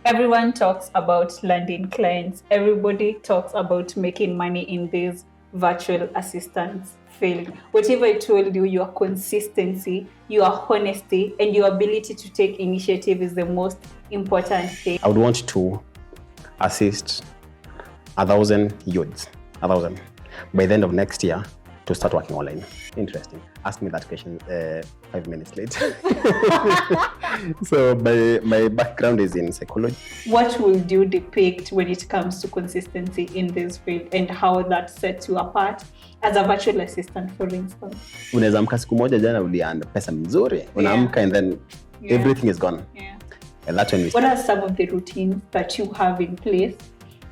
Everyone talks about landing clients. Everybody talks about making money in this virtual assistance field. Whatever I told you, your consistency, your honesty, and your ability to take initiative is the most important thing. I would want to assist 1,000 youths, 1,000, by the end of next year to start working online. Interesting. Ask me that question 5 minutes later. So my background is in psychology. What will you depict when it comes to consistency in this field and how that sets you apart as a virtual assistant, for instance? Unaweza amka siku moja jana ulianda pesa mzuri, unaamka and then everything is gone. And that's when we What are some of the routines that you have in place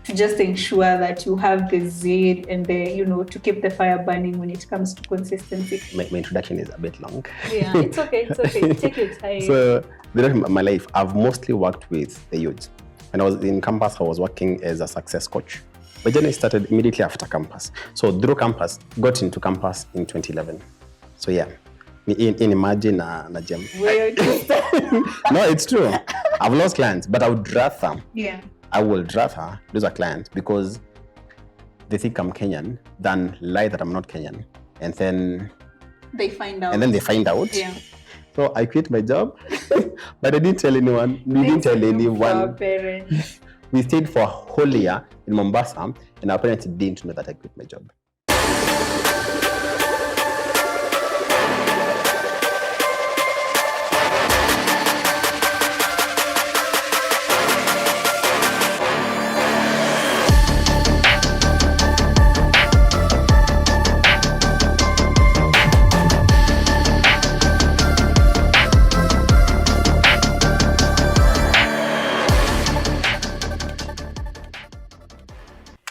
to just ensure that you have the zeal and the, to keep the fire burning when it comes to consistency? My introduction is a bit long. Yeah, it's okay. Take your time. So, the rest of my life, I've mostly worked with the youth. When I was in campus, I was working as a success coach. My journey started immediately after campus. So, through campus, got into campus in 2011. So, yeah. In imagine na gem. Where you start? No, it's true. I've lost clients, but I would rather. Yeah. I will rather lose a client because they think I'm Kenyan than lie that I'm not Kenyan, and then they find out. Yeah. So I quit my job, but I didn't tell anyone. We didn't tell anyone. Our parents. We stayed for a whole year in Mombasa, and our parents didn't know that I quit my job.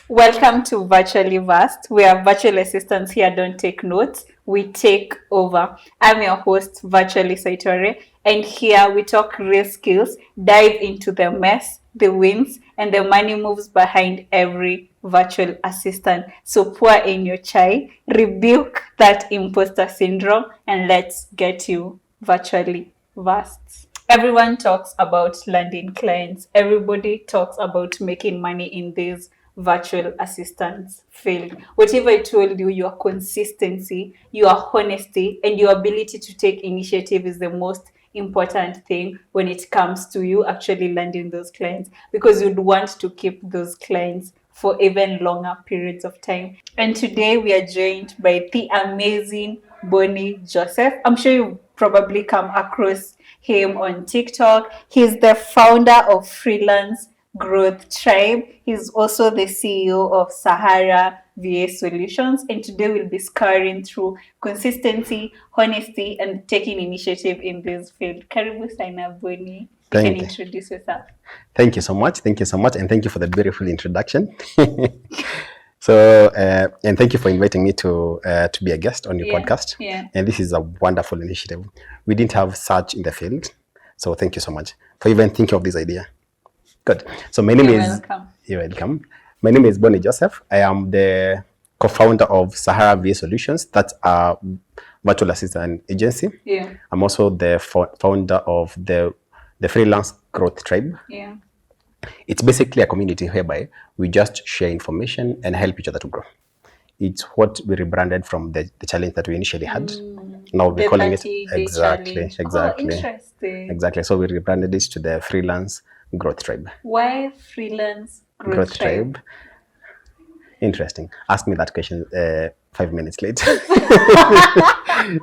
Welcome to Virtually Vast. We are virtual assistants here. Don't take notes. We take over. I'm your host, Virtually Saitore, and here we talk real skills, dive into the mess, the wins, and the money moves behind every virtual assistant. So pour in your chai, rebuke that imposter syndrome, and let's get you virtually vast. Everyone talks about landing clients. Everybody talks about making money in this virtual assistance field. Whatever I told you, your consistency, your honesty, and your ability to take initiative is the most important thing when it comes to you actually landing those clients, because you'd want to keep those clients for even longer periods of time. And today we are joined by the amazing Bonniey Josef. I'm sure you've probably come across him on TikTok. He's the founder of Freelance Growth Tribe. He's also the CEO of Sahara VA Solutions, and today we'll be scouring through consistency, honesty, and taking initiative in this field. Karibu sana Bonniey. You can introduce yourself. Thank you so much, and thank you for the beautiful introduction. So, and thank you for inviting me to be a guest on your podcast. Yeah. And this is a wonderful initiative. We didn't have such in the field, so thank you so much for even thinking of this idea. Good. So my name is. Welcome. You're welcome. My name is Bonniey Josef. I am the co-founder of Sahara VA Solutions. That's a virtual assistant agency. Yeah. I'm also the founder of the Freelance Growth Tribe. Yeah. It's basically a community whereby we just share information and help each other to grow. It's what we rebranded from the challenge that we initially had. Now we're calling it exactly. Oh, interesting. Exactly. So we rebranded it to the Freelance Growth Tribe. Why Freelance Growth Tribe? Interesting. Ask me that question 5 minutes later.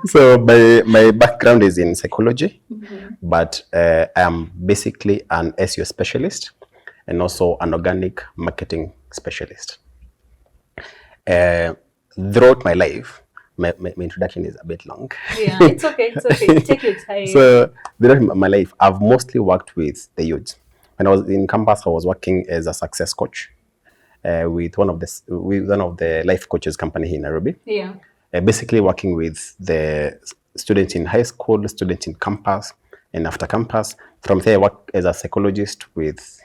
So my background is in psychology, but I am basically an SEO specialist and also an organic marketing specialist. Throughout my life, my introduction is a bit long. Yeah, it's okay. Take your time. So the rest of my life, I've mostly worked with the youth. When I was in campus, I was working as a success coach with one of the life coaches company here in Nairobi. Yeah. Basically working with the students in high school, students in campus, and after campus. From there, I work as a psychologist with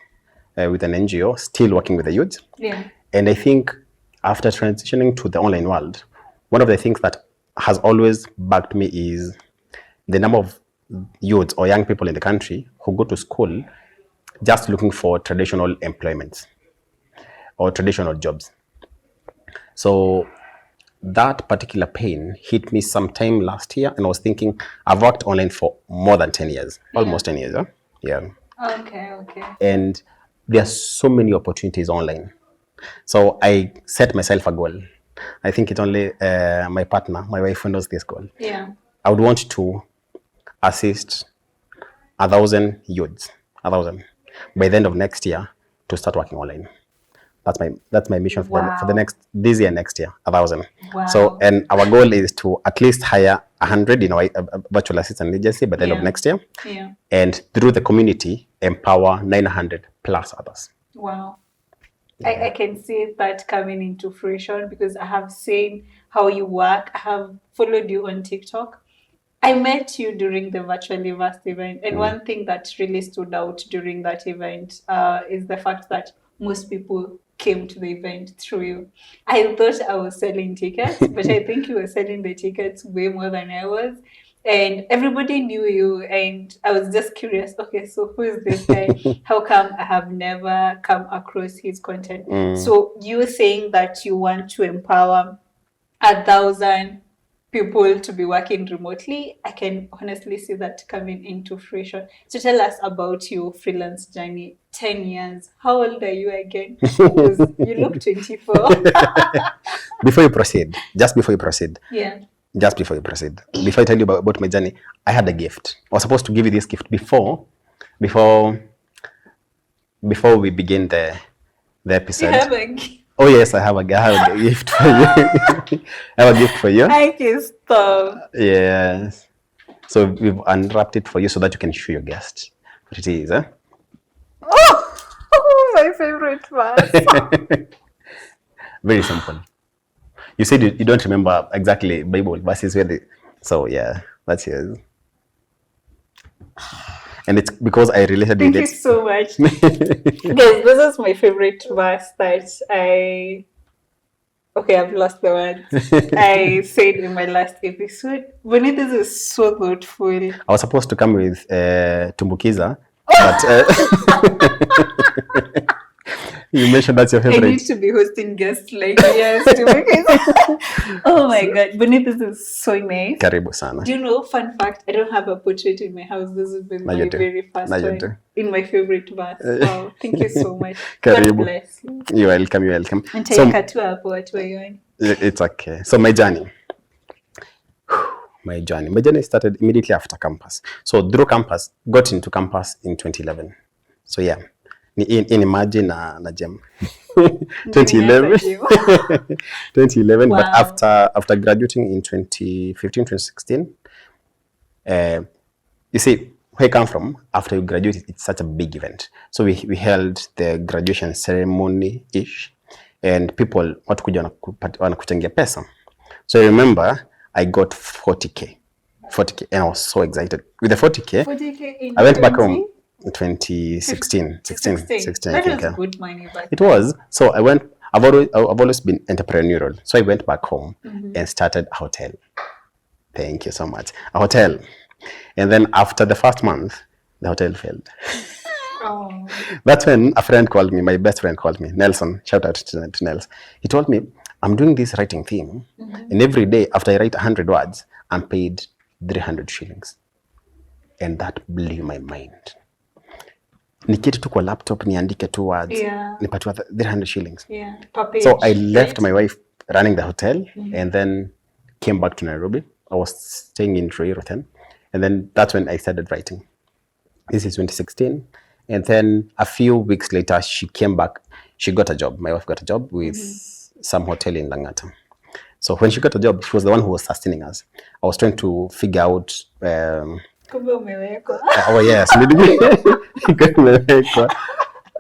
an NGO, still working with the youth. Yeah. And I think after transitioning to the online world, one of the things that has always bugged me is the number of youths or young people in the country who go to school just looking for traditional employments or traditional jobs. So that particular pain hit me sometime last year, and I was thinking, I've worked online for more than 10 years, almost 10 years. Huh? Yeah. Okay. And there are so many opportunities online. So I set myself a goal. I think it's only my partner, my wife, who knows this goal. Yeah. I would want to assist 1,000 youths, 1,000, by the end of next year to start working online. That's my mission for this year, next year, 1,000. Wow. So, and our goal is to at least hire 100 in a virtual assistant agency by the end of next year. Yeah. And through the community, empower 900 plus others. Wow. I can see that coming into fruition because I have seen how you work. I have followed you on TikTok. I met you during the Virtually Vast event, and one thing that really stood out during that event is the fact that most people came to the event through you. I thought I was selling tickets, but I think you were selling the tickets way more than I was. And everybody knew you, and I was just curious, okay, so who is this guy? How come I have never come across his content? So you saying that you want to empower 1,000 people to be working remotely, I can honestly see that coming into fruition. So tell us about your freelance journey. 10 years. How old are you again? Because you look 24. Before you proceed, before you proceed, before I tell you about my journey, I had a gift. I was supposed to give you this gift before we begin the episode. You have a gift. Oh yes, I have a gift for you. I have a gift for you. I can stop. Yes. So we've unwrapped it for you so that you can show your guest what it is. Oh, my favorite verse. Very simple. You said you don't remember exactly Bible verses where so yeah, that's yours. And it's because I related with it. Thank you so much. Guys, this is my favorite verse that I've lost the words. I said in my last episode. Bonniey, this is so thoughtful. I was supposed to come with Tumbukiza, but you mentioned that's your favorite. I need to be hosting guests like yes. Oh my God, Bonniey, this is so nice. Karibu sana. Do you know, fun fact, I don't have a portrait in my house. This has been my very first one in my favorite verse. Wow, thank you so much. Karibu. God bless you. You're welcome. And take a tour for what we're going. It's okay. So my journey started immediately after campus. So through campus, got into campus in 2011. So yeah. In Imagine na Gem 2011 2011. Wow. But after graduating in 2015 2016, you see where I come from. After you graduate, it's such a big event. So we held the graduation ceremony ish, and people watakuja wanakuchangia pesa. So I remember I got 40k, and I was so excited with the 40k. I went back home. 2016. That was good money back. It was. So I've always been entrepreneurial. So I went back home and started a hotel. Thank you so much. A hotel. And then after the first month, the hotel failed. Oh. That's when a friend called me, my best friend called me, Nelson. Shout out to Nels. He told me, I'm doing this writing thing, and every day after I write 100 words, I'm paid 300 shillings. And that blew my mind. Niketi tu kwa laptop niandike 2 words, nipatiwa 300 shillings. Yeah, per page, so I left my wife running the hotel and then came back to Nairobi. I was staying in Ruiru, and then that's when I started writing. This is 2016. And then a few weeks later, she came back. She got a job. My wife got a job with some hotel in Langata. So when she got a job, she was the one who was sustaining us. I was trying to figure out... oh yes,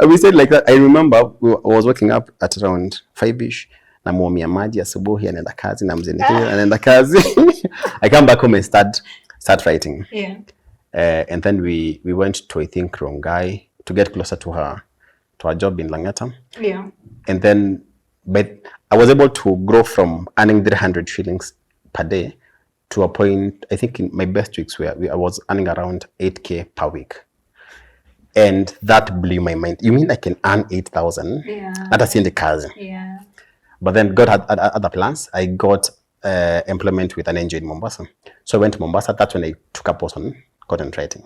we said like that. I remember I was waking up at around 5ish. Namuomia maji asubuhi, anaenda kazi, namzindikia anaenda kazi. I come back home and start writing. Yeah. And then we went to, I think, Rongai to get closer to her job in Langata. Yeah. And then, but I was able to grow from earning 300 shillings per day to a point, I think in my best weeks where I was earning around 8k per week. And that blew my mind. You mean I can earn 8,000? Yeah. Let us see in the cars. Yeah. But then God had other plans. I got employment with an NGO in Mombasa. So I went to Mombasa. That's when I took a post on content writing.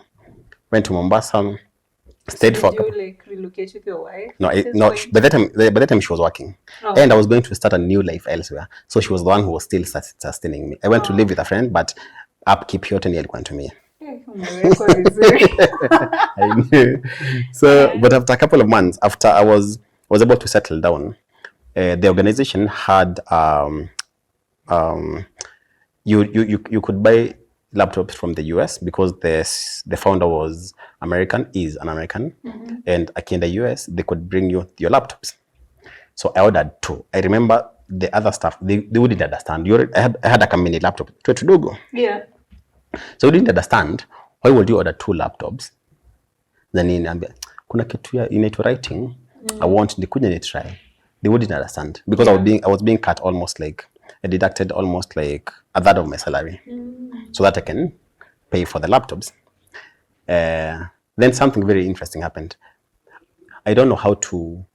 Went to Mombasa, stayed for. Did you like relocate with your wife? No, by that time she was working, and I was going to start a new life elsewhere. So she was the one who was still sustaining me. I went to live with a friend, but upkeep yote ni alikuwa anatumia. I knew. So, but after a couple of months, after I was able to settle down, the organization had you could buy laptops from the US because the founder was is an American, and in the US they could bring you your laptops. So I ordered 2. I remember the other stuff they wouldn't understand. I had a mini laptop to yeah. So we didn't understand why would you order 2 laptops. Then in kuna kitu ya inaitwa writing. I want nikuja ni try. They wouldn't understand because I was being cut almost like I deducted almost like a third of my salary so that I can pay for the laptops. Then something very interesting happened. I don't know how to,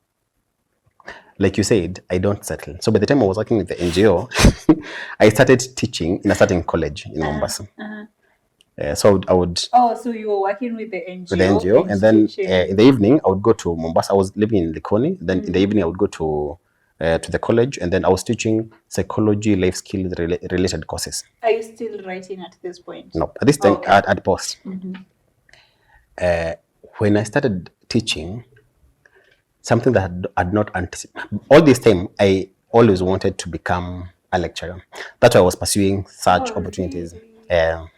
like you said, I don't settle. So by the time I was working with the NGO, I started teaching in a certain college in Mombasa. So I would. Oh, so you were working with the NGO. With the NGO, and then in the evening I would go to Mombasa. I was living in Likoni. Then in the evening I would go to the college, and then I was teaching psychology, life skills related courses. Are you still writing at this point? No, at this time at post. When I started teaching, something that I had not anticipated. All this time, I always wanted to become a lecturer. That's why I was pursuing such opportunities. Really?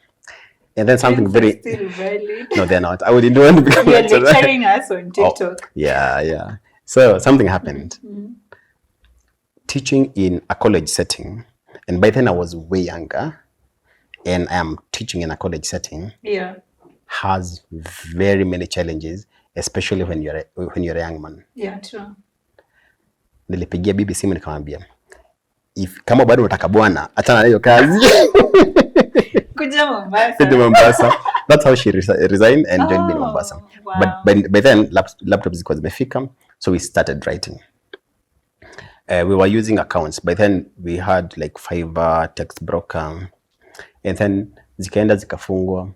And then something very... still valid. No, they're not. I wouldn't want to become a lecturer. You're lecturing us on TikTok. Yeah. So something happened. Teaching in a college setting, and by then I was way younger, and I am teaching in a college setting. Yeah. Has very many challenges, especially when you're a young man. Yeah, true. Nilipigia bibi simu nikamwambia, kama bado unataka bwana, achana na hiyo kazi. Kuja Mombasa. Mombasa. That's how she resigned and joined me in Mombasa. Wow. But by then laptops zilikuwa zimefika, so we started writing. We were using accounts. By then we had like Fiverr, Text Broker, and then zikaenda zikafungwa.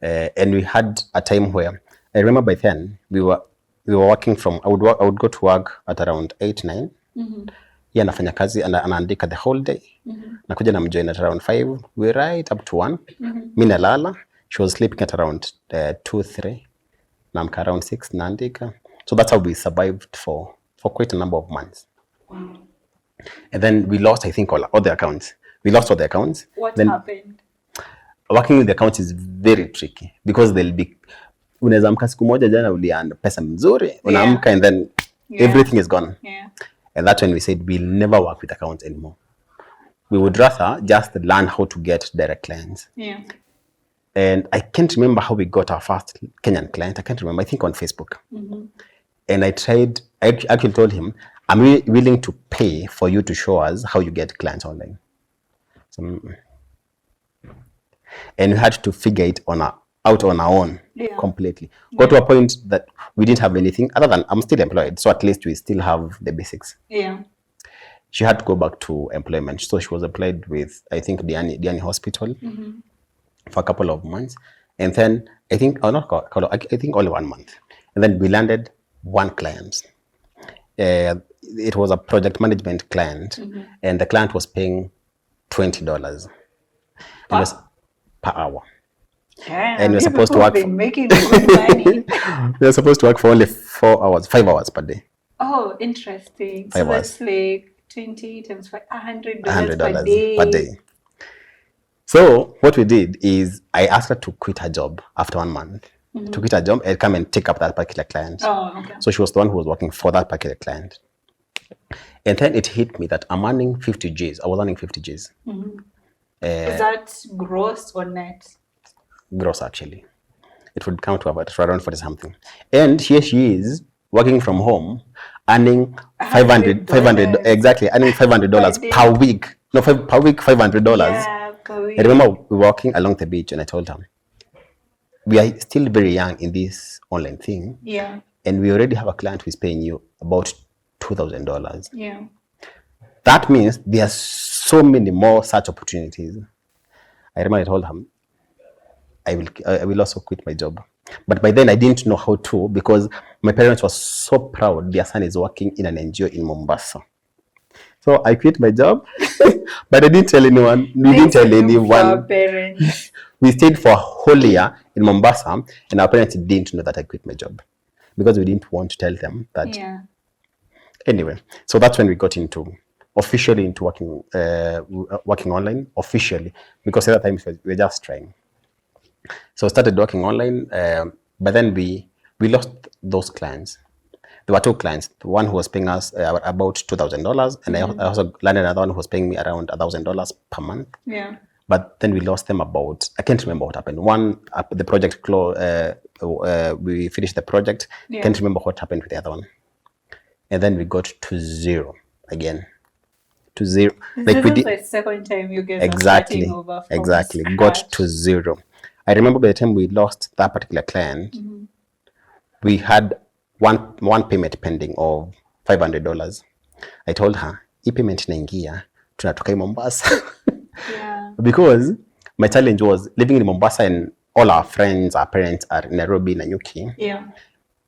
And we had a time where I remember by then we were working from. I would go to work at around 8-9. Yeah, anafanya kazi anaandika the whole day. Nakuja namjoin at around 5. We write up to 1. Mimi nalala. She was sleeping at around 2-3. Naamka around 6 naandika. So that's how we survived for quite a number of months. And then we lost, I think, all the accounts. We lost all the accounts. What happened? Working with the accounts is very tricky because they'll be, unaweza amka siku moja jana ulianda pesa mzuri, unaamka and then everything is gone. Yeah. And that's when we said we'll never work with accounts anymore. We would rather just learn how to get direct clients. Yeah. And I can't remember how we got our first Kenyan client. I can't remember. I think on Facebook. And I actually told him, I'm willing to pay for you to show us how you get clients online. So, and we had to figure it out on our own completely. Got to a point that we didn't have anything other than I'm still employed. So at least we still have the basics. Yeah. She had to go back to employment. So she was employed with, I think, Diani Hospital for a couple of months. And then I think, I think only 1 month. And then we landed one client. It was a project management client, and the client was paying $20. It was per hour. Yeah, and we're supposed to work making good money. We're supposed to work for only 5 hours per day. Oh, interesting. 5 so hours. That's like 20 times $100 per day. So what we did is I asked her to quit her job after 1 month. To quit her job and come and take up that particular client. Oh, okay. So she was the one who was working for that particular client. And then it hit me that I'm earning 50 Gs. I was earning 50 Gs. Is that gross or net? Gross, actually. It would come to about around 40 something. And here she is working from home, earning $500 exactly, earning $500 per week. No, per week, $500. Yeah, per week. I remember we were walking along the beach and I told her, we are still very young in this online thing. Yeah. And we already have a client who's paying you about $2,000. Yeah. That means there are so many more such opportunities. I remember I told him, I will also quit my job. But by then I didn't know how to, because my parents were so proud their son is working in an NGO in Mombasa. So I quit my job, but I didn't tell anyone. We didn't tell anyone. We stayed for a whole year in Mombasa, and our parents didn't know that I quit my job, because we didn't want to tell them that. Yeah. Anyway, so that's when we got officially into working online officially, because at that time we were just trying. So I started working online, but then we lost those clients. There were two clients. One who was paying us about $2,000, and I also landed another one who was paying me around $1,000 per month. Yeah. But then we lost them about, I can't remember what happened. One, the project closed, we finished the project. Yeah. Can't remember what happened with the other one. And then we got to zero again. To zero. Like we did the second time you guys exactly over exactly scratch. Got to zero. I remember by the time we lost that particular client, we had one payment pending of $500. I told her, "Hii payment inaingia, tunatoka Mombasa." Yeah. Because my challenge was living in Mombasa and all our friends, our parents are in Nairobi, Nanyuki. Yeah.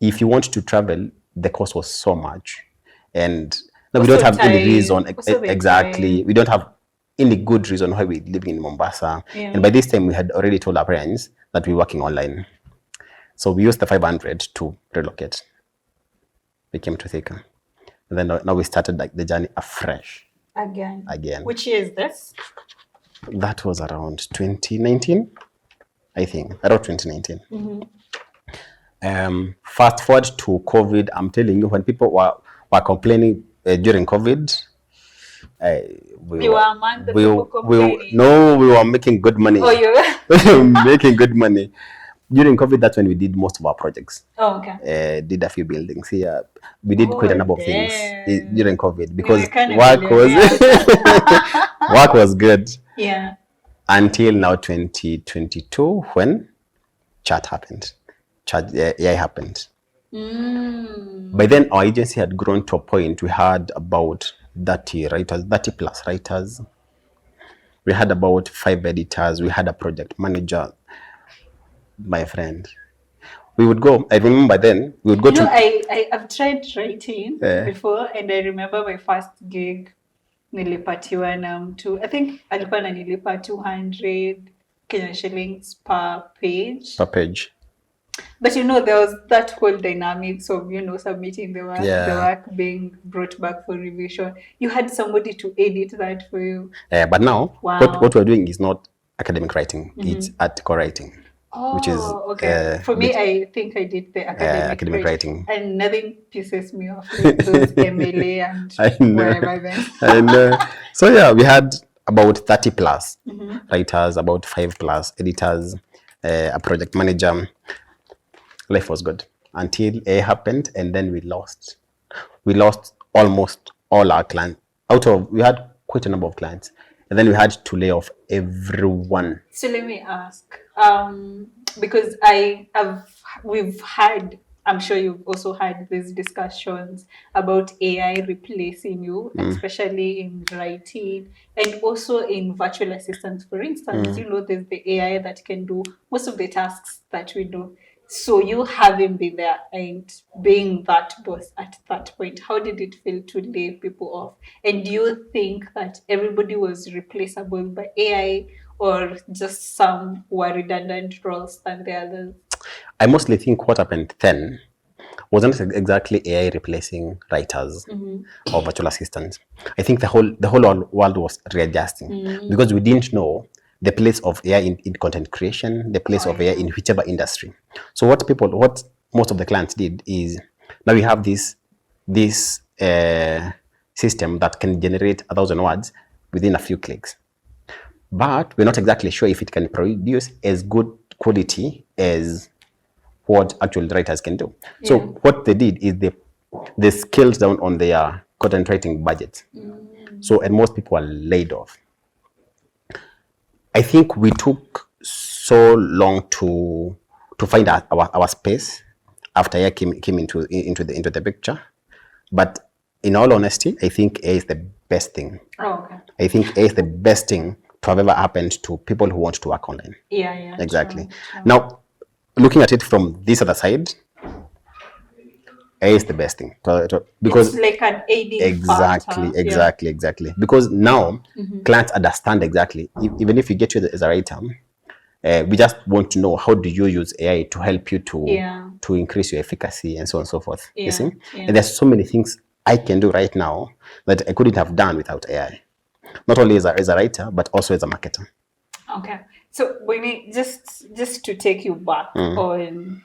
If you want to travel, the cost was so much, and no, we don't have any reason exactly. We don't have any good reason why we're living in Mombasa. Yeah. And by this time, we had already told our parents that we're working online. So we used the 500 to relocate. We came to Thika. And then now we started like the journey afresh. Again. Which year is this? That was around 2019, I think. Around 2019. Fast forward to COVID, I'm telling you, when people were complaining during COVID, we were making good money. Oh, you were making good money. During COVID, that's when we did most of our projects. Oh, okay. Did a few buildings here. We did quite a number of things during COVID, because work was good. Yeah. Until now, 2022, when chat happened. AI happened. By then, our agency had grown to a point. We had about 30 plus writers. We had about 5 editors. We had a project manager. My friend, we would go. I remember then we would go to. I've tried writing before, and I remember my first gig. Nilipatiwa na mtu. I think alikuwa ananilipa 200 Kenya shillings per page. But there was that whole dynamics of submitting the work, the work being brought back for revision. You had somebody to edit that for you. But now, what we're doing is not academic writing; it's article writing. Oh, which is okay. For me, I think I did the academic writing, and nothing pisses me off like those MLA and whatever. Then. I know. So yeah, we had about 30 plus writers, about 5 plus editors, a project manager. Life was good until A happened, and then we lost almost all our clients. We had quite a number of clients, and then we had to lay off everyone. So let me ask, because we've had, I'm sure you've also had these discussions about AI replacing you, especially in writing and also in virtual assistants. For instance, there's the AI that can do most of the tasks that we do. So you having been there and being that boss at that point, how did it feel to lay people off? And do you think that everybody was replaceable by AI, or just some were redundant roles than the others? I mostly think what happened then wasn't exactly AI replacing writers or virtual assistants. I think the whole world was readjusting because we didn't know the place of AI in content creation, the place of AI in whichever industry. So what most of the clients did is, now we have this system that can generate 1,000 words within a few clicks. But we're not exactly sure if it can produce as good quality as what actual writers can do. Yeah. So what they did is they scaled down on their content writing budget. So, and most people are laid off. I think we took so long to to find our space after AI came into the picture. But in all honesty, I think AI is the best thing. Oh, okay. I think AI is the best thing to have ever happened to people who want to work online. Yeah. Exactly. True. Now, looking at it from this other side, AI is the best thing because it's like an aiding factor. exactly. Because now clients understand exactly. Even if you get you as a writer, we just want to know how do you use AI to help you to increase your efficacy and so on and so forth. You see, and there's so many things I can do right now that I couldn't have done without AI. Not only as a writer, but also as a marketer. Okay, so Bonniey, just to take you back on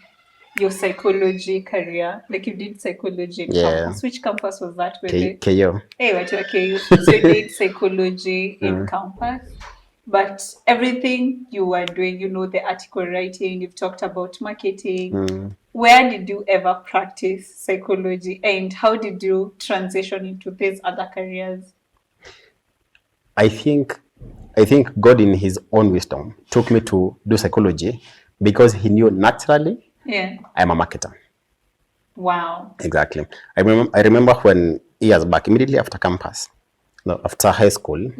your psychology career, like you did psychology in campus. Which campus was that? KU. Hey, what KU? So you did psychology in campus, but everything you were doing, the article writing, you've talked about marketing. Where did you ever practice psychology, and how did you transition into these other careers? I think God, in His own wisdom, took me to do psychology because He knew naturally I'm a marketer. Wow. Exactly. I remember when years back, immediately after campus, after high school,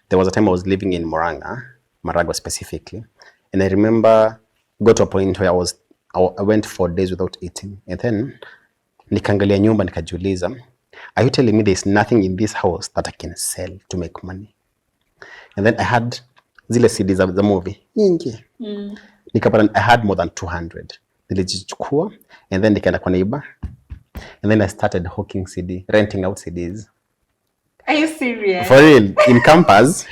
there was a time I was living in Maragua specifically, and I remember got to a point where I went for days without eating, and then nikaangalia nyumba nikajiuliza, are you telling me there's nothing in this house that I can sell to make money? And then I had zile CDs of the movie nyingi. Nikapata I had more than 200. Nilijichukua and then nikaenda kwa neighbor, and then I started hawking renting out CDs. Are you serious? For real, in campus,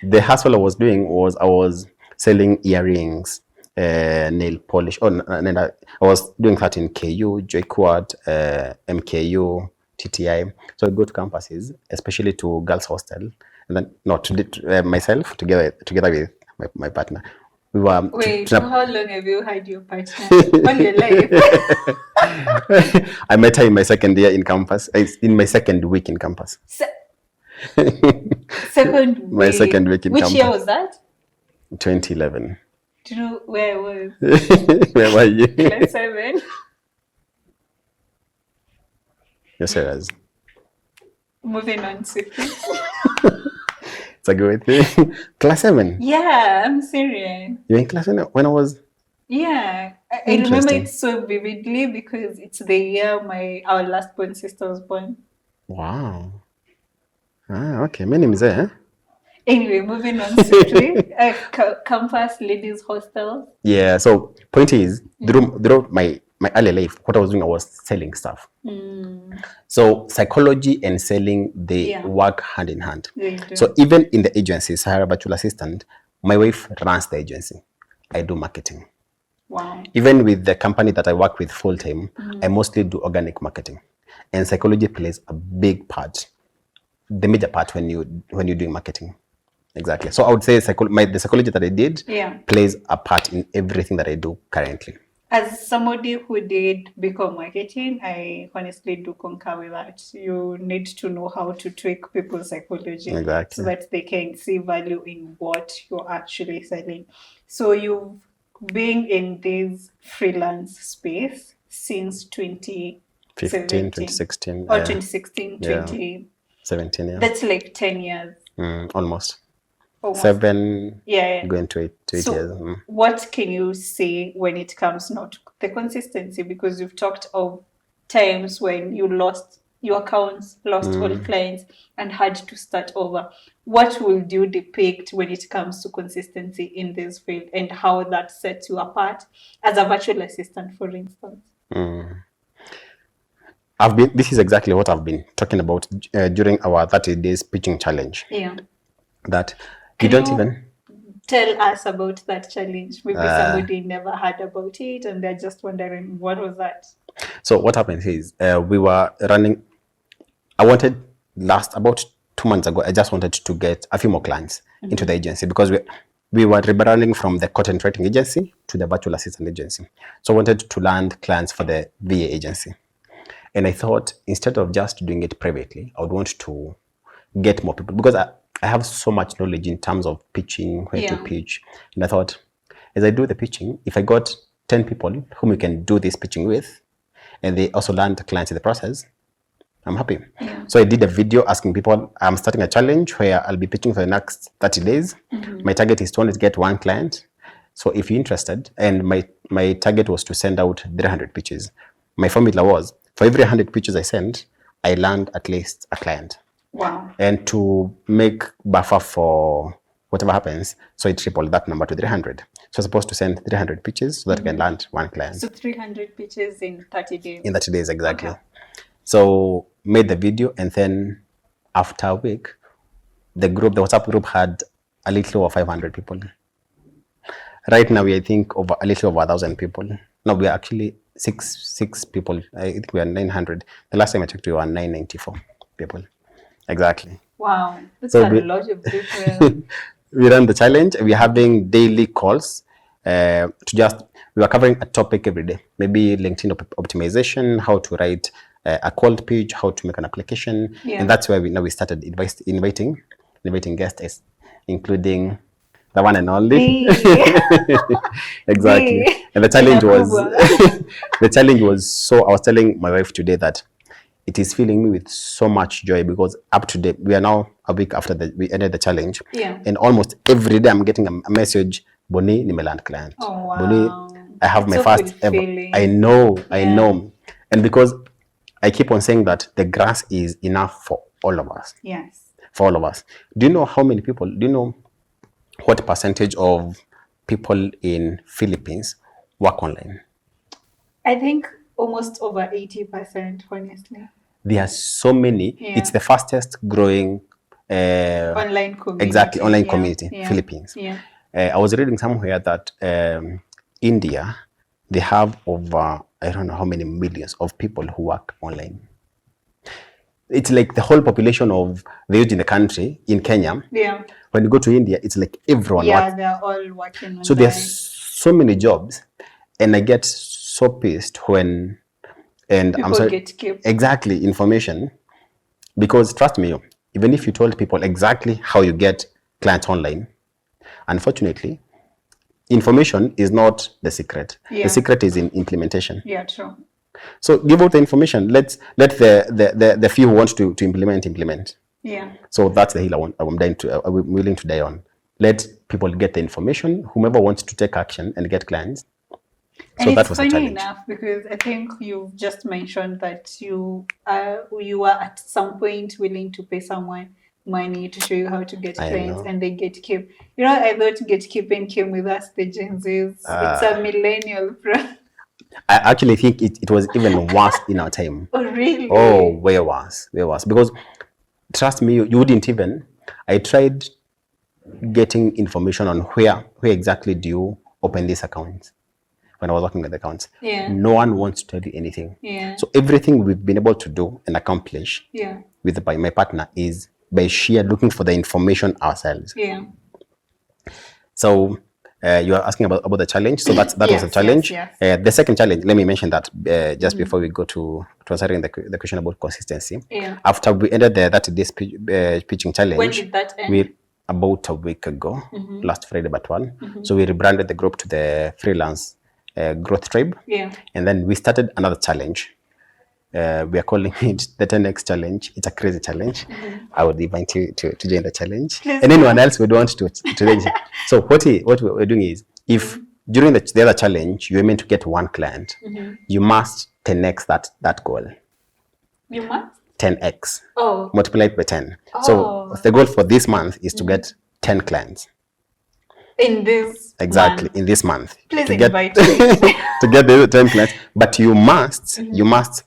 the hustle I was doing was I was selling earrings, nail polish. And I was doing that in KU, JQuad, MKU, TTI. So I go to campuses, especially to girls' hostel, and then myself together with my partner. We were. Wait, how long have you had your partner? All your life? I met her in my second year in campus. In my second week in campus. Second week? My second week in campus. Which year was that? 2011. Do you know where I was? Where were you? Class 7. You're serious? Moving on swiftly. It's a good thing. Class 7? Yeah, I'm serious. You were in class 7 when I was? Yeah. I remember it so vividly because it's the year our last born sister was born. Wow. Okay. My name is Anyway, moving on swiftly. Campus ladies hostel. Yeah, so point is, through my early life, what I was doing, I was selling stuff. So psychology and selling, they work hand in hand. So even in the agency, Sahara Virtual Assistant, my wife runs the agency. I do marketing. Wow. Even with the company that I work with full time, I mostly do organic marketing. And psychology plays a big part, the major part when you're doing marketing. Exactly. So I would say the psychology that I did plays a part in everything that I do currently. As somebody who did become marketing, I honestly do concur with that. You need to know how to tweak people's psychology so that they can see value in what you're actually selling. So you've been in this freelance space since 2016. Or 2016, 2017, yeah. That's like 10 years. Almost. 7 going to 8 years. What can you say when it comes not to the consistency? Because you've talked of times when you lost your accounts, lost all clients, and had to start over. What would you depict when it comes to consistency in this field, and how that sets you apart as a virtual assistant, for instance? This is exactly what I've been talking about during our 30 days pitching challenge. Yeah. That you don't even tell us about that challenge. Maybe somebody never heard about it and they're just wondering, what was that? So what happened is we were running. I wanted about 2 months ago, I just wanted to get a few more clients into the agency because we were rebranding from the content writing agency to the virtual assistant agency. So I wanted to land clients for the VA agency. And I thought, instead of just doing it privately, I would want to get more people because I have so much knowledge in terms of pitching, where to pitch. And I thought, as I do the pitching, if I got 10 people whom you can do this pitching with, and they also land clients in the process, I'm happy. Yeah. So I did a video asking people, I'm starting a challenge where I'll be pitching for the next 30 days. My target is to only get 1 client. So if you're interested, and my target was to send out 300 pitches. My formula was, for every 100 pitches I send, I land at least a client. Wow. And to make buffer for whatever happens, so I tripled that number to 300. So I'm supposed to send 300 pitches so that I can land 1 client. So 300 pitches in 30 days. In 30 days, exactly. Okay. So made the video, and then after a week, the WhatsApp group had a little over 500 people. Right now, I think a little over 1,000 people. No, we are actually six people. I think we are 900. The last time I checked, we were 994 people. Exactly. Wow, that's So a lot of people. We ran the challenge. We're having daily calls we were covering a topic every day. Maybe LinkedIn optimization, how to write a cold page, how to make an application. Yeah. And that's where we started inviting guests, including the one and only. Exactly. And the challenge was I was telling my wife today that it is filling me with so much joy, because up to date, we are now a week after we ended the challenge. Yeah. And almost every day I'm getting a message, Bonniey, nimeland client. Oh, wow. Bonniey, I have my So first ever. fulfilling. I know. And because I keep on saying that the grass is enough for all of us. Yes. For all of us. Do you know how many people, do you know what percentage of people in Philippines work online? I think almost over 80%, honestly. There are so many. Yeah. It's the fastest growing Online community. Exactly, online Yeah. community, Yeah. Philippines. Yeah. I was reading somewhere that India, they have over, I don't know how many millions of people who work online. It's like the whole population of the youth in the country, in Kenya. Yeah. When you go to India, it's like everyone Yeah, works. they're all working on So there's so many jobs, and I get so pissed when, and people I'm sorry, get kept. exactly, information, because trust me, even if you told people exactly how you get clients online, unfortunately, information is not the secret. Yeah. The secret is in implementation. Yeah, true. So give out the information. Let the few who want to implement. Yeah. So that's the hill I'm willing to die on. Let people get the information. Whomever wants to take action and get clients. And So that it's was a funny challenge. enough, because I think you've just mentioned that you are at some point willing to pay someone money to show you how to get I clients, know. and they gatekeep. You know, I thought gatekeeping came with us, the Gen Zs. It's a millennial problem. I actually think it was even worse in our time. Oh, really? Oh, way worse. Because trust me, you wouldn't even. I tried getting information on where exactly do you open this account when I was working with accounts. Yeah. No one wants to tell you anything. Yeah. So everything we've been able to do and accomplish Yeah. with my partner is by sheer looking for the information ourselves. Yeah. So you are asking about the challenge. So that Yes, was a challenge. yes. The second challenge, let me mention that just before we go to answering the question about consistency. Yeah. After we ended the 30 days pitching challenge, When did that end? we about a week ago, last Friday but one. So we rebranded the group to the Freelance Growth Tribe. Yeah. And then we started another challenge. We are calling it the 10x challenge. It's a crazy challenge. I would invite you to join the challenge. Please And anyone else would want to join. So what we're doing is, if during the other challenge you're meant to get 1 client, you must 10x that goal. You must? 10x. Oh. Multiplied by 10. Oh. So the goal for this month is to get 10 clients. In this Exactly, month. in this month. Please to get invite me. to get the 10 clients. But you must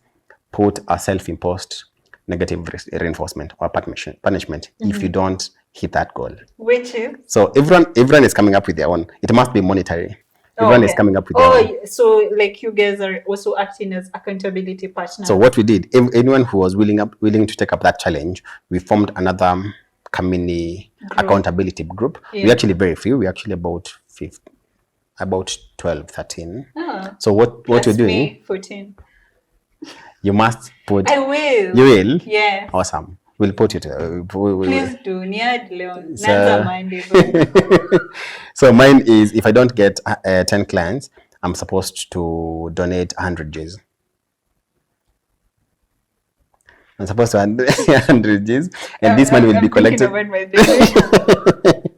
put a self-imposed negative reinforcement or punishment if you don't hit that goal. Which is? So everyone is coming up with their own. It must be monetary. Everyone is coming up with their own. So like you guys are also acting as accountability partners. So what we did, anyone who was willing to take up that challenge, we formed another community accountability group. Yeah. We're actually very few. We're actually about 12, 13. Ah, So what plus you're doing, me, 14. you must put. I will. You will? Yeah. Awesome. We'll put it. Please do. Niad Leon. So- Nanza Monday, though. So mine is, if I don't get 10 clients, I'm supposed to donate 100 Gs. I'm supposed to 100 Gs, and this money will be collected. I'm thinking about my donation.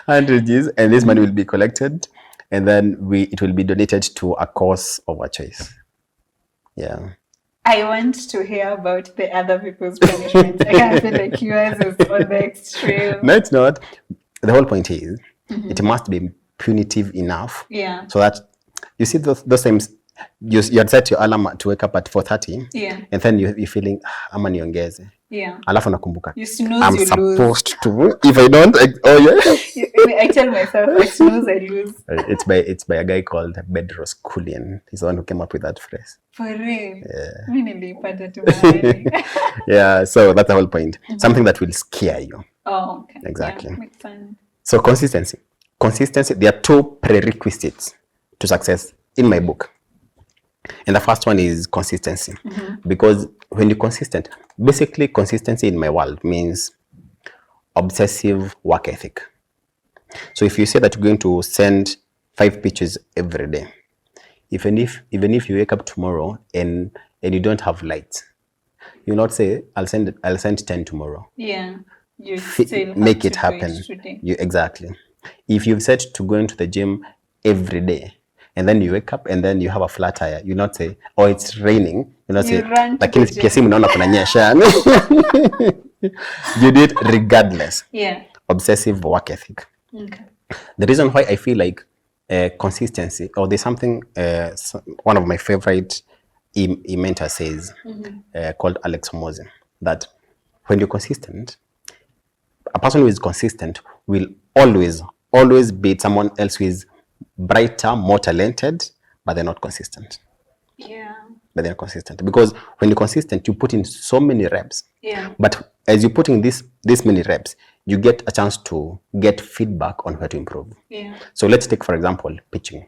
100 Gs, and this money will be collected, and then it will be donated to a cause of our choice. Yeah. I want to hear about the other people's punishments. I feel like yours is on the extreme. No, it's not. The whole point is, it must be punitive enough. Yeah. So that, you see those times, you had set your alarm to wake up at 4:30. Yeah. And then you're feeling, ama niongeze. Yeah. Alafu nakumbuka, You snooze, I'm you supposed to. If I don't, oh yeah. I tell myself, I snooze, I lose. It's by a guy called Bedros Koulian. He's the one who came up with that phrase. For real? Yeah. Mimi nilipata tu mahali. Yeah, so that's the whole point. Something that will scare you. Oh, okay. Exactly. Yeah, makes sense. So consistency. There are 2 prerequisites to success in my book. And the first one is consistency. Because when you're consistent, basically consistency in my world means obsessive work ethic. So if you say that you're going to send 5 pictures every day, even if you wake up tomorrow and you don't have lights, you not say, I'll send 10 tomorrow. Yeah. You still Make have it to happen. do it today. Exactly. If you've said to go into the gym every day, and then you wake up and then you have a flat tire, you not say, oh, it's raining. You not say, run to lakini the gym. kiasi mnaona kunanyesha. You do it regardless. Yeah. Obsessive work ethic. Okay. The reason why I feel like consistency, or there's something one of my favorite mentors says, called Alex Hormozy, that when you're consistent, a person who is consistent will always beat someone else who is brighter, more talented, but they're not consistent. Yeah. But they're consistent, because when you're consistent, you put in so many reps. Yeah. But as you put in this many reps, you get a chance to get feedback on where to improve. Yeah. So let's take, for example, pitching.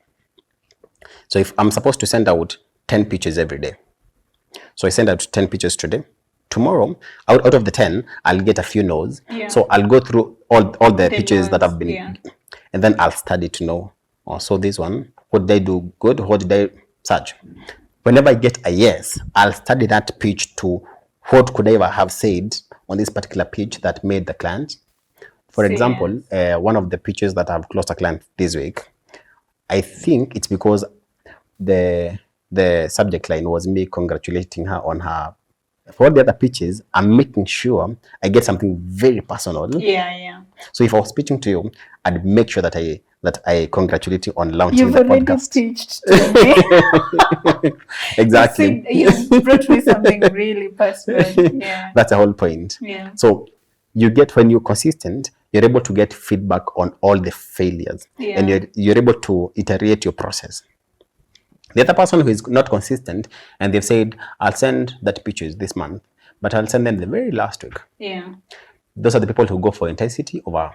So if I'm supposed to send out 10 pitches every day, so I send out 10 pitches today. Tomorrow, out of the 10, I'll get a few no's. Yeah. So I'll go through all the pitches that no's, I've been, yeah. and then I'll study to know, so this one, what did I do good? What did I search? Whenever I get a yes, I'll study that pitch to what could I ever have said on this particular pitch that made the client. For example, one of the pitches that I've closed a client this week, I think it's because the subject line was me congratulating her on her. For all the other pitches, I'm making sure I get something very personal. Yeah, yeah. So if I was pitching to you, I'd make sure that I congratulate you on launching You've the already podcast. pitched to me. Exactly. You brought me something really personal. Yeah. That's the whole point. Yeah. So you get, when you're consistent, you're able to get feedback on all the failures. Yeah. And you're able to iterate your process. The other person who is not consistent, and they've said, I'll send that pictures this month, but I'll send them the very last week. Yeah. Those are the people who go for intensity over.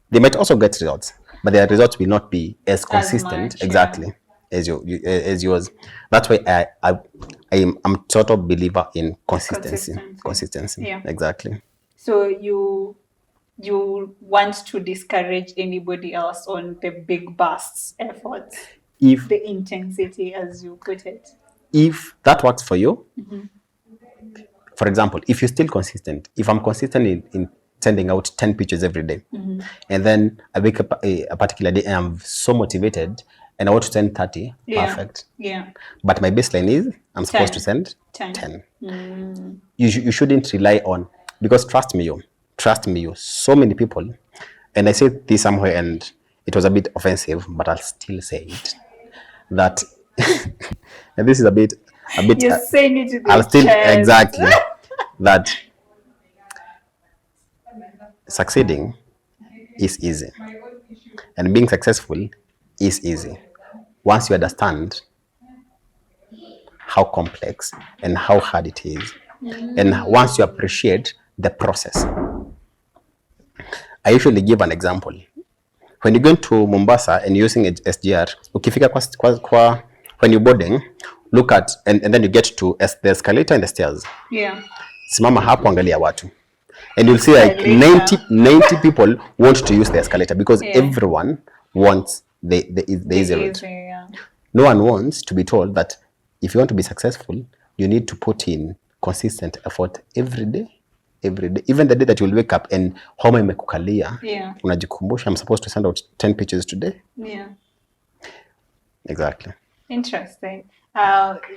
They might also get results, but their results will not be as consistent, much, exactly, as yours. That's why I'm total believer in consistency. Consistency. Yeah. Exactly. So you want to discourage anybody else on the big bursts efforts, If the intensity, as you put it. If that works for you, for example, if you're still consistent, if I'm consistent in sending out 10 pictures every day, and then I wake up a particular day and I'm so motivated and I want to send 30, perfect. Yeah. But my baseline is I'm supposed to send 10. You shouldn't rely on, because trust me, so many people, and I said this somewhere and it was a bit offensive, but I'll still say it, that, and this is a bit. You're saying it to the I'll still, chest. exactly, that succeeding is easy and being successful is easy once you understand how complex and how hard it is, and once you appreciate the process. I usually give an example. When you're going to Mombasa and using SGR, ukifika when you're boarding, look at, and then you get to the escalator and the stairs. Yeah. simama hapo, angalia watu. And you'll see like 90 people want to use the escalator because everyone wants the easy route. No one wants to be told that if you want to be successful, you need to put in consistent effort every day. Even the day that you'll wake up and homa imekukalia, unajikumbusha, I'm supposed to send out 10 pitches today. Exactly. Interesting.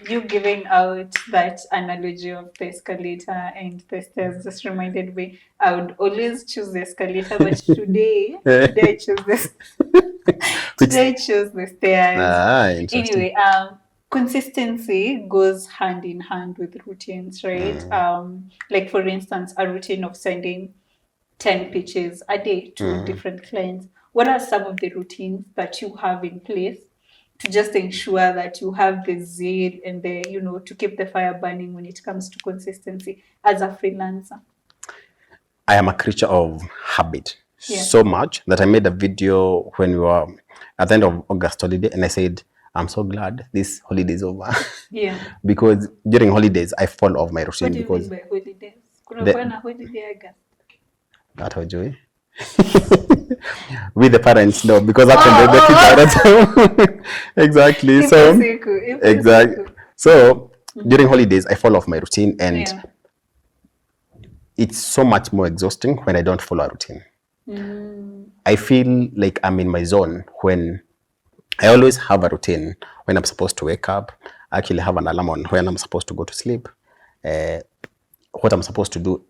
You giving out that analogy of the escalator and the stairs just reminded me, I would always choose the escalator, but today I choose this. Today I chose the stairs. Interesting. Anyway, consistency goes hand in hand with routines, right? Like for instance, a routine of sending 10 pitches a day to different clients. What are some of the routines that you have in place to just ensure that you have the zeal and the, to keep the fire burning when it comes to consistency as a freelancer? I am a creature of habit so much that I made a video when we were at the end of August holiday, and I said, I'm so glad this holiday is over. Because during holidays, I fall off my routine. What do you mean by holidays? Holiday August? That holiday. With the parents, no, because actually the kids are at home. Exactly. Exactly. So during holidays, I fall off my routine, and it's so much more exhausting when I don't follow a routine. I feel like I'm in my zone when I always have a routine when I'm supposed to wake up. I actually have an alarm on when I'm supposed to go to sleep. What I'm supposed to do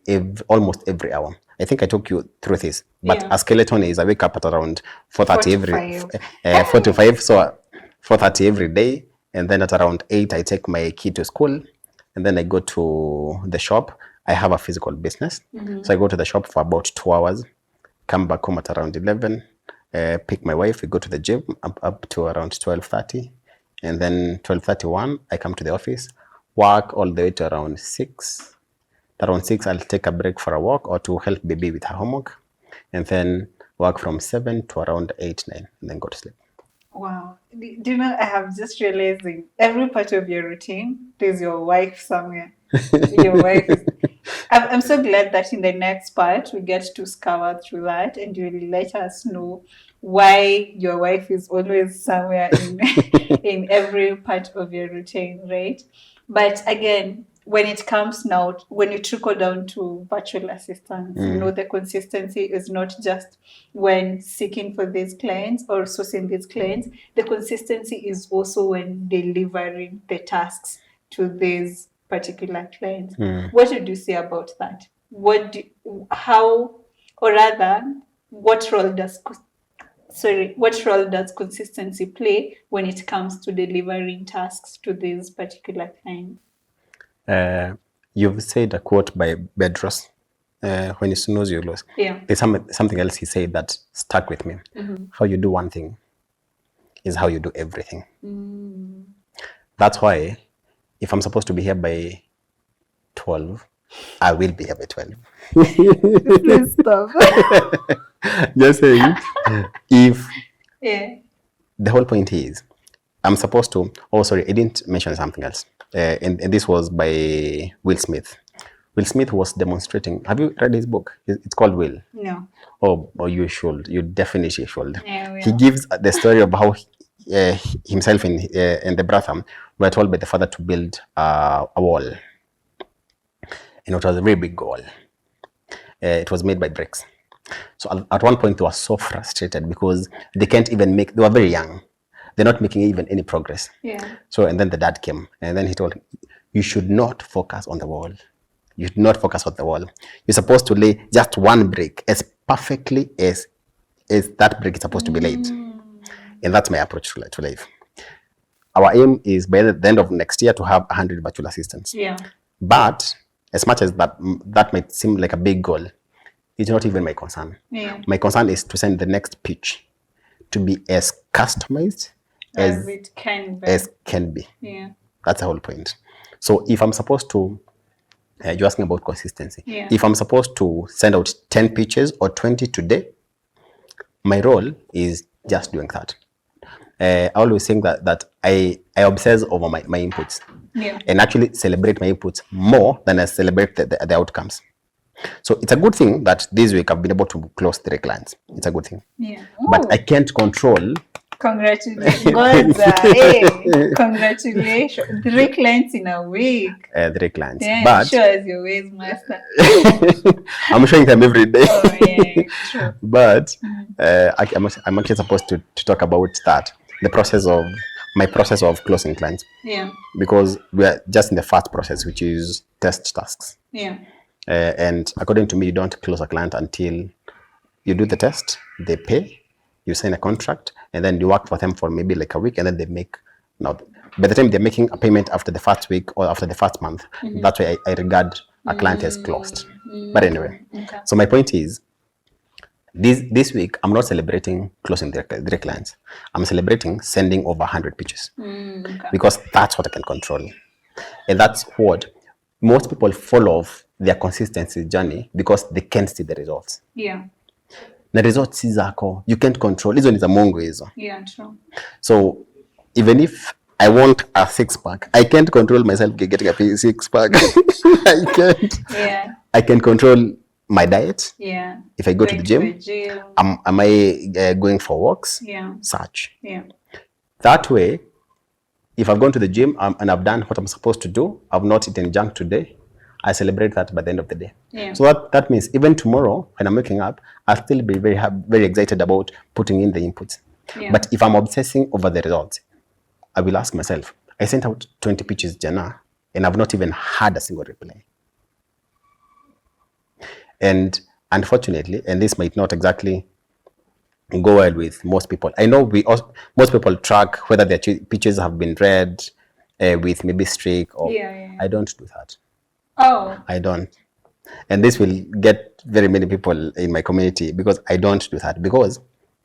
almost every hour. I think I took you through this, but a skeleton is I wake up at around 4:30 4 to 5, so 4:30 every day, and then at around 8 I take my kid to school, and then I go to the shop. I have a physical business, so I go to the shop for about 2 hours, come back home at around 11, pick my wife, we go to the gym up to around 12:30, and then 12:31 I come to the office, work all the way to around 6. Around 6, I'll take a break for a walk or to help baby with her homework, and then work from 7 to around 8, 9, and then go to sleep. Wow. Do you know, I have just realizing every part of your routine, there's your wife somewhere. Your wife is... I'm so glad that in the next part, we get to scour through that and you'll let us know why your wife is always somewhere in every part of your routine, right? But again, when it comes now, when you trickle down to virtual assistants, the consistency is not just when seeking for these clients or sourcing these clients. The consistency is also when delivering the tasks to these particular clients. What would you say about that? What role does consistency play when it comes to delivering tasks to these particular clients? You've said a quote by Bedros, when you snooze, you lose. There's something else he said that stuck with me. How you do one thing is how you do everything. That's why if I'm supposed to be here by 12, I will be here by 12. Please stop. Just saying, the whole point is, I'm supposed to, I didn't mention something else. And this was by Will Smith. Will Smith was demonstrating. Have you read his book? It's called Will. No. Oh, you should. You definitely should. He gives the story of how himself and the brother were told by the father to build a wall. And it was a very big wall. It was made by bricks. So at one point they were so frustrated because they can't even they were very young. They're not making even any progress. So, and then the dad came, and then he told him, you should not focus on the wall. You should not focus on the wall. You're supposed to lay just one brick as perfectly as that brick is supposed to be laid. And that's my approach to life. Our aim is by the end of next year to have 100 virtual assistants. But as much as that might seem like a big goal, it's not even my concern. My concern is to send the next pitch to be as customized as it can be. That's the whole point. So if I'm supposed to, you're asking about consistency. If I'm supposed to send out 10 pitches or 20 today, my role is just doing that. I always think that I obsess over my inputs. and actually celebrate my inputs more than I celebrate the outcomes. So it's a good thing that this week I've been able to close 3 clients. It's a good thing. But I can't control. Congratulations. Hey, congratulations. 3 clients in a week. 3 clients. Yeah, but sure as your ways, master. I'm showing them every day. Oh, yeah, true. But I'm actually supposed to talk about that, my process of closing clients. Yeah. Because we're just in the first process, which is test tasks. Yeah. And according to me, you don't close a client until you do the test, they pay, you sign a contract, and then you work for them for maybe like a week, and then they make. Now, by the time they're making a payment after the first week or after the first month, that's why I regard a client as closed. But anyway, so my point is, this week I'm not celebrating closing their clients. I'm celebrating sending over 100 pitches, because that's what I can control, and that's what most people follow their consistency journey because they can't see the results. Yeah. The results zako you can't control. Hizo ni za Mungu hizo. Yeah, true. So even if I want a 6-pack, I can't control myself getting a 6-pack. I can't. Yeah. I can control my diet. Yeah. If I go to the gym, am I going for walks? Yeah. Such. Yeah. That way, if I've gone to the gym and I've done what I'm supposed to do, I've not eaten junk today, I celebrate that by the end of the day. Yeah. So that means even tomorrow when I'm waking up, I'll still be very excited about putting in the inputs. Yeah. But if I'm obsessing over the results, I will ask myself, I sent out 20 pitches jana and I've not even had a single reply. And unfortunately, and this might not exactly go well with most people. I know most people track whether their pitches have been read with maybe streak or I don't do that. Oh. I don't. And this will get very many people in my community because I don't do that, because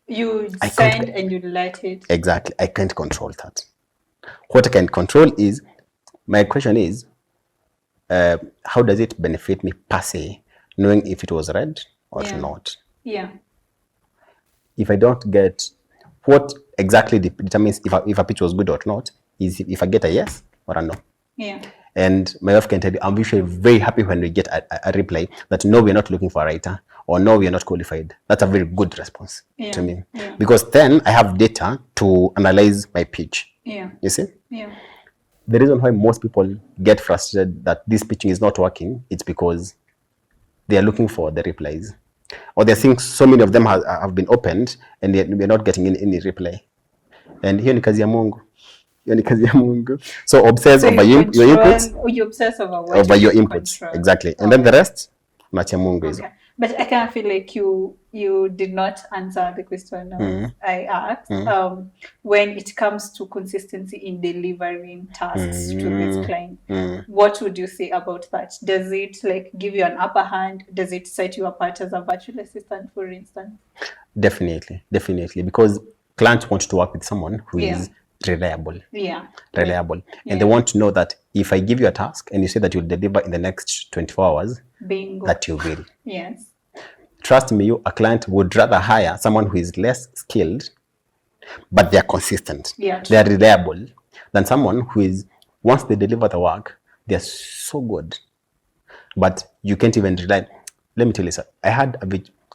you send and you let it. Exactly. I can't control that. What I can control is, my question is, how does it benefit me per se, knowing if it was read or not? Yeah. If I don't get, what exactly determines if a pitch was good or not is if I get a yes or a no. Yeah. And my wife can tell you, I'm usually very happy when we get a reply that no, we're not looking for a writer, or no, we are not qualified. That's a very good response to me. Yeah. Because then I have data to analyze my pitch. Yeah. You see? Yeah. The reason why most people get frustrated that this pitching is not working, it's because they are looking for the replies. Or they think so many of them have been opened and we're not getting any reply. And hiyo ni kazi ya Mungu. So obsess over your inputs. You obsess over your inputs. Control. Exactly. And then the rest, macha Mungu. Okay. But I kind of feel like you did not answer the question I asked. When it comes to consistency in delivering tasks to this client, what would you say about that? Does it like give you an upper hand? Does it set you apart as a virtual assistant, for instance? Definitely. Because clients want to work with someone who is reliable. Reliable. And they want to know that if I give you a task and you say that you'll deliver in the next 24 hours, bingo, that you will. Yes. Trust me, a client would rather hire someone who is less skilled, but they're consistent. Yeah, they're reliable, than someone who is, once they deliver the work, they're so good, but you can't even rely. Let me tell you, sir,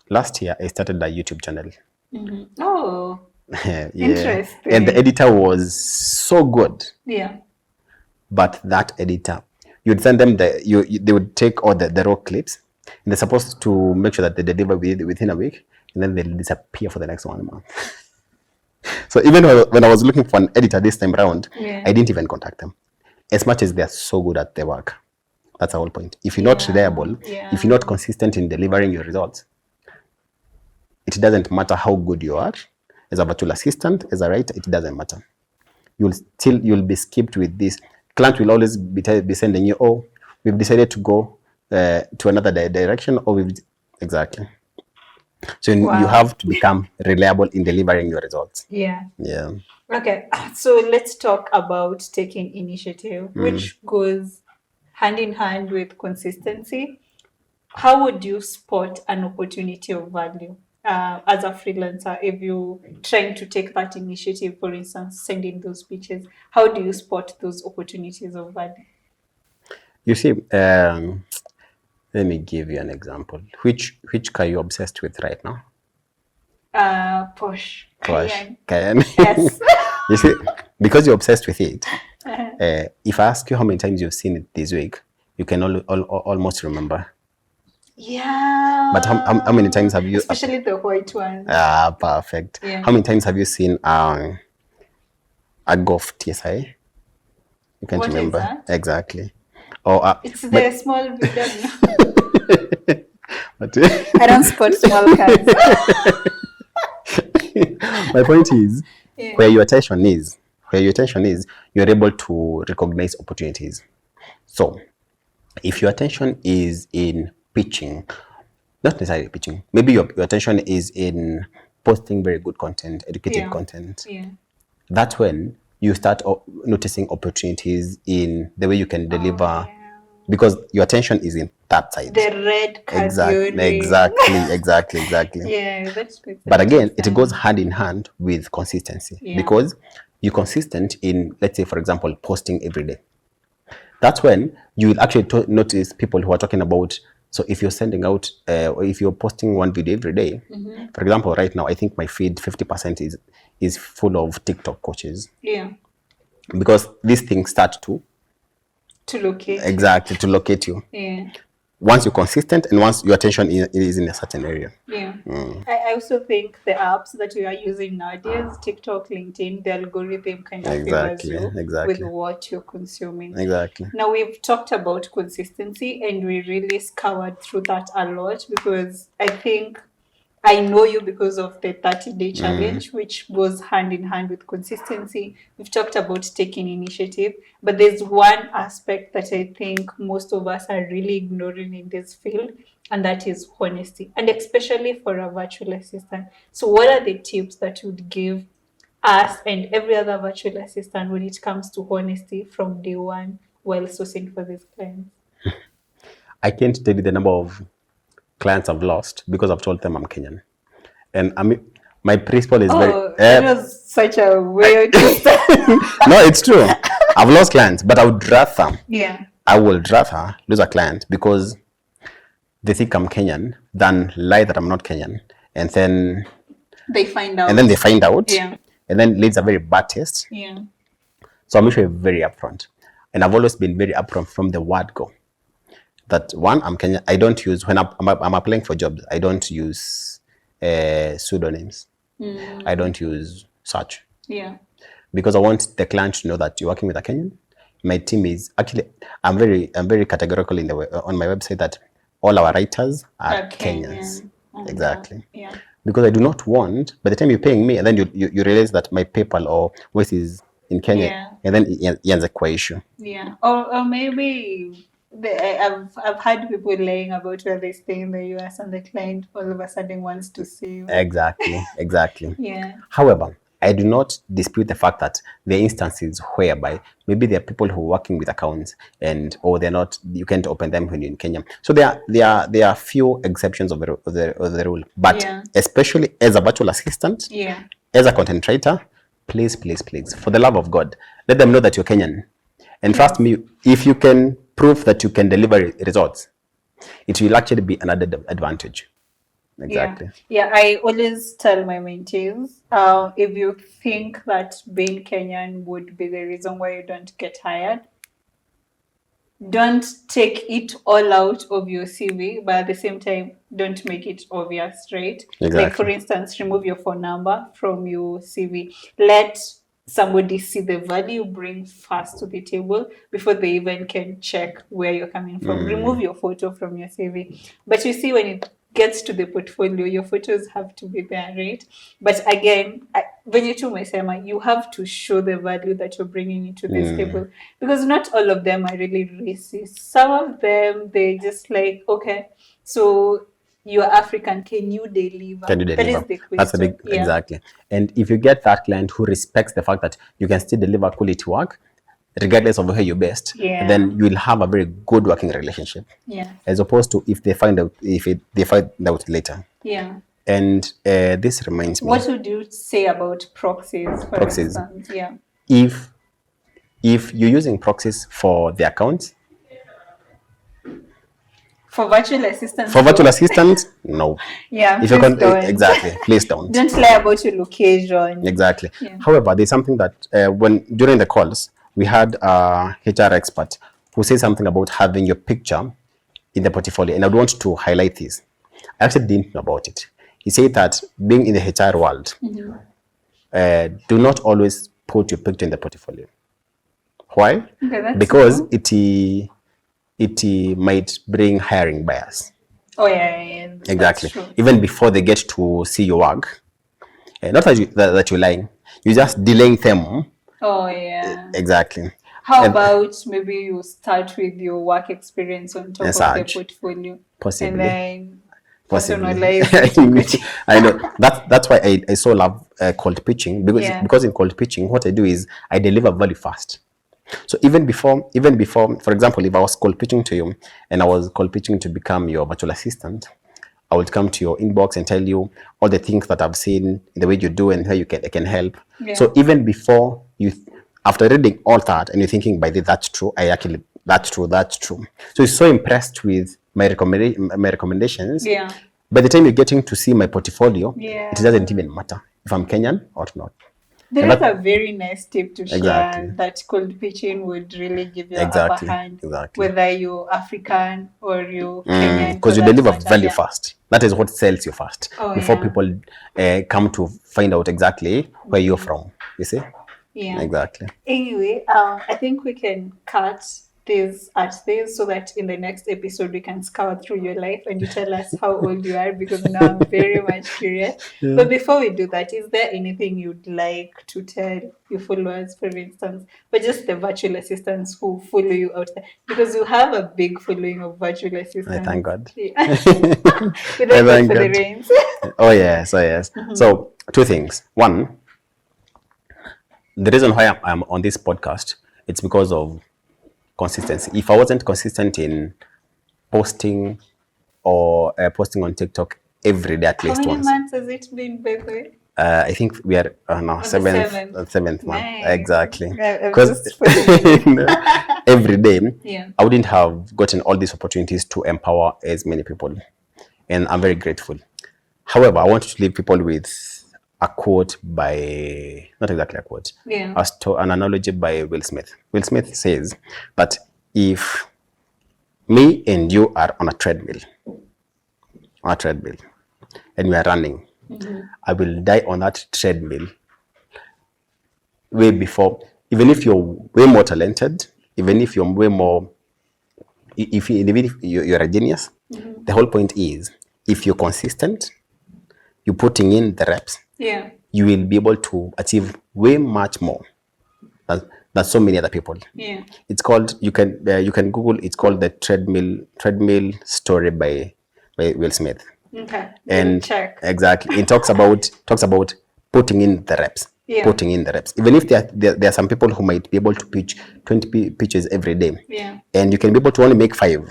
last year I started a YouTube channel. Oh. Interesting. And the editor was so good. Yeah. But that editor, you'd send them they would take all the raw clips, and they're supposed to make sure that they deliver within a week, and then they'll disappear for the next 1 month. So even when I was looking for an editor this time around, I didn't even contact them. As much as they're so good at their work. That's the whole point. If you're not reliable, if you're not consistent in delivering your results, it doesn't matter how good you are. As a virtual assistant, as a writer, it doesn't matter. You'll be skipped with this. Client will always be sending you, oh, we've decided to go to another direction, or exactly. So you have to become reliable in delivering your results. Yeah. Yeah. Okay. So let's talk about taking initiative, which goes hand in hand with consistency. How would you spot an opportunity of value? as a freelancer, if you're trying to take that initiative, for instance, sending those pitches, how do you spot those opportunities of value? You see, let me give you an example. Which car are you obsessed with right now? Porsche. Porsche. Cayenne. Yes. You see, because you're obsessed with it, if I ask you how many times you've seen it this week, you can almost remember. Yeah. But how many times have you... Especially the white ones. Ah, perfect. Yeah. How many times have you seen a Golf TSI? You can't What is remember. that? Exactly. Or It's the small video. but I don't spot small cars. my point is, Yeah. where your attention is, you're able to recognize opportunities. So, if your attention is in pitching, not necessarily pitching, maybe your attention is in posting very good content, educative content. Yeah. That's when you start noticing opportunities in the way you can deliver, because your attention is in that side. The red card. Exactly. Yeah, that's. But again, it goes hand in hand with consistency, because you're consistent in, let's say, for example, posting every day. That's when you will actually notice people who are talking about. So if you're sending out, or if you're posting one video every day, for example, right now, I think my feed 50% is full of TikTok coaches. Yeah. Because these things start to locate. Exactly, to locate you. Yeah. Once you're consistent and once your attention is in a certain area. Yeah. I also think the apps that we are using nowadays, TikTok, LinkedIn, the algorithm kind of favors you with what you're consuming. Exactly. Now, we've talked about consistency and we really scoured through that a lot, because I think I know you because of the 30-day challenge, which goes hand in hand with consistency. We've talked about taking initiative, but there's one aspect that I think most of us are really ignoring in this field, and that is honesty, and especially for a virtual assistant. So what are the tips that you would give us and every other virtual assistant when it comes to honesty from day one while sourcing for these clients? I can't tell you the number of clients I've lost because I've told them I'm Kenyan, and my principle is that was such a weird no, it's true. I've lost clients, but I would rather lose a client because they think I'm Kenyan than lie that I'm not Kenyan, and then they find out, and then it leaves a very bad taste. So I'm usually very upfront, and I've always been very upfront from the word go. That one, I'm Kenyan. I don't use, when I'm applying for jobs, I don't use pseudonyms. I don't use such. Yeah. Because I want the client to know that you're working with a Kenyan. My team is actually, I'm very categorical on my website that all our writers are Kenyans. Exactly. Yeah. Because I do not want, by the time you're paying me, and then you realize that my PayPal or voice is in Kenya, and then it ends up quite issue. Yeah. Or maybe I've had people laying about where they stay in the US, and the client all of a sudden wants to see you. Exactly. Yeah. However, I do not dispute the fact that there are instances whereby maybe there are people who are working with accounts or they're not, you can't open them when you're in Kenya. So there are few exceptions of the rule. But especially as a virtual assistant, as a content writer, please, for the love of God, let them know that you're Kenyan. And trust me, if you can prove that you can deliver results, it will actually be an added advantage. Exactly. Yeah, I always tell my mentees, if you think that being Kenyan would be the reason why you don't get hired, don't take it all out of your CV, but at the same time, don't make it obvious, right? Exactly. Like, for instance, remove your phone number from your CV. Let somebody see the value you bring first to the table before they even can check where you're coming from. Remove your photo from your CV. But you see, when it gets to the portfolio, your photos have to be there, right? But again, venye tu umesema, you have to show the value that you're bringing into this table, because not all of them are really racist. Some of them, they just like, okay, so you're African, can you deliver? That is the question. That's a big, exactly. And if you get that client who respects the fact that you can still deliver quality work, regardless of where you're based, then you will have a very good working relationship. Yeah. As opposed to if they find out later. Yeah. And this reminds me, What would you say about proxies, for proxies. instance? Yeah. If you're using proxies for the accounts, For virtual assistants. for virtual assistants, no. Yeah, If you please can, don't. exactly, please don't. Don't lie about your location. Exactly. Yeah. However, there's something that when during the calls we had a HR expert who said something about having your picture in the portfolio, and I want to highlight this. I actually didn't know about it. He said that being in the HR world, do not always put your picture in the portfolio. Why? Okay, Because true. it might bring hiring bias. Oh yeah. Exactly. That's true. Even before they get to see your work, not that you're lying, you're just delaying them. Oh yeah. Exactly. How And about maybe you start with your work experience on top of the search, portfolio, possibly. and then Possibly. personalize. I know that's why I so love cold pitching, Yeah. because in cold pitching what I do is I deliver very fast. So even before, for example, if I was cold pitching to you and I was cold pitching to become your virtual assistant, I would come to your inbox and tell you all the things that I've seen, the way you do and how I can help. Yeah. So even before you, after reading all that and you're thinking, by this, that's true, that's true. So he's so impressed with my recommendations. Yeah. By the time you're getting to see my portfolio, Yeah. it doesn't even matter if I'm Kenyan or not. There is a very nice tip to share. Exactly. That cold pitching would really give you Exactly. upper hand, Exactly. whether you're African or you're Kenyan. Because you for that deliver matter. very Yeah. fast. That is what sells you fast. Oh, before yeah. people come to find out exactly where you're from. You see? Yeah. Exactly. Anyway, I think we can cut this at this so that in the next episode we can scour through your life and you tell us how old you are, because now I'm very much curious. Yeah. But before we do that, is there anything you'd like to tell your followers, for instance, but just the virtual assistants who follow you out there? Because you have a big following of virtual assistants. I thank God. Yeah. We don't go for the reins. Oh yes. So 2 things. 1, the reason why I'm on this podcast, it's because of consistency. If I wasn't consistent in posting or posting on TikTok every day at How least many once. months has it been, by the way? I think we are now seventh month. Nice. Exactly. Yeah, Because every day, Yeah. I wouldn't have gotten all these opportunities to empower as many people, and I'm very grateful. However, I want to leave people with a quote by, not exactly a quote, Yeah. an analogy by Will Smith. Will Smith says that if me and you are on a treadmill, and we are running, I will die on that treadmill way before, even if you're way more talented, even if you're way more, even if you're a genius, the whole point is, if you're consistent, you're putting in the reps, Yeah. you will be able to achieve way much more than so many other people. Yeah. It's called, you can Google, it's called the treadmill story by Will Smith. Okay. And check. exactly, it talks about putting in the reps. Yeah. Putting in the reps. Even if there are some people who might be able to pitch 20 pitches every day, Yeah. and you can be able to only make 5.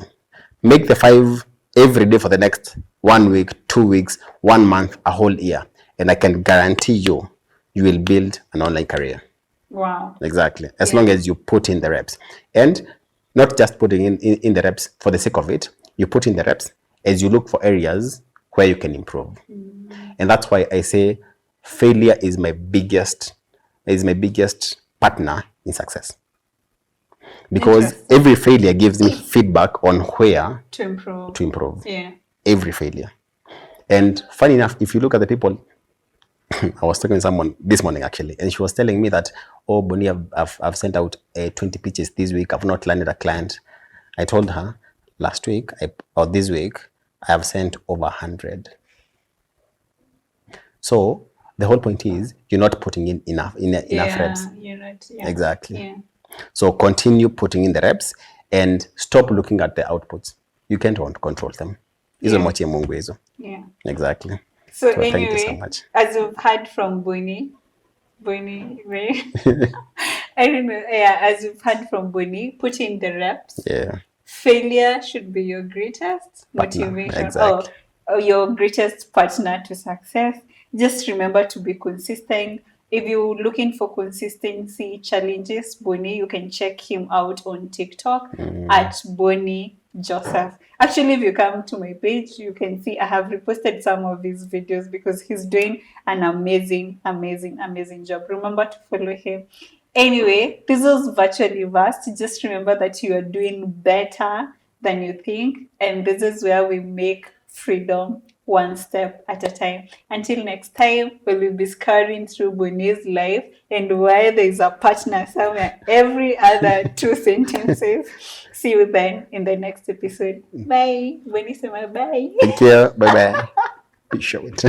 Make the 5 every day for the next 1 week, 2 weeks, 1 month, a whole year, and I can guarantee you will build an online career. Wow. Exactly. As long as you put in the reps, and not just putting in the reps for the sake of it, you put in the reps as you look for areas where you can improve. And that's why I say failure is my biggest partner in success, because every failure gives me feedback on where to improve. Yeah. Every failure. And funny enough, if you look at the people, I was talking to someone this morning actually, and she was telling me that, oh, Bonniey, I've sent out 20 pitches this week. I've not landed a client. I told her last week or this week, I have sent over 100. So the whole point is, you're not putting in enough reps. You're not. Yeah. Exactly. Yeah. So continue putting in the reps and stop looking at the outputs. You can't control them. Yeah. Exactly. So anyway, thank you so much. As you've heard from Bonniey, right? I don't know. Yeah, as you've heard from Bonniey, put in the reps. Yeah. Failure should be your greatest motivation. Exactly. your greatest partner to success. Just remember to be consistent. If you're looking for consistency challenges, Bonniey, you can check him out on TikTok at Bonniey Joseph. Actually, if you come to my page, you can see I have reposted some of his videos because he's doing an amazing job. Remember to follow him. Anyway, this was virtually vast. Just remember that you are doing better than you think, and this is where we make freedom one step at a time. Until next time, we will be scouring through Bonniey's life and why there is a partner somewhere every other 2 sentences. See you then in the next episode. Bye. Bonniey, say bye. Thank you. Bye bye. Be short.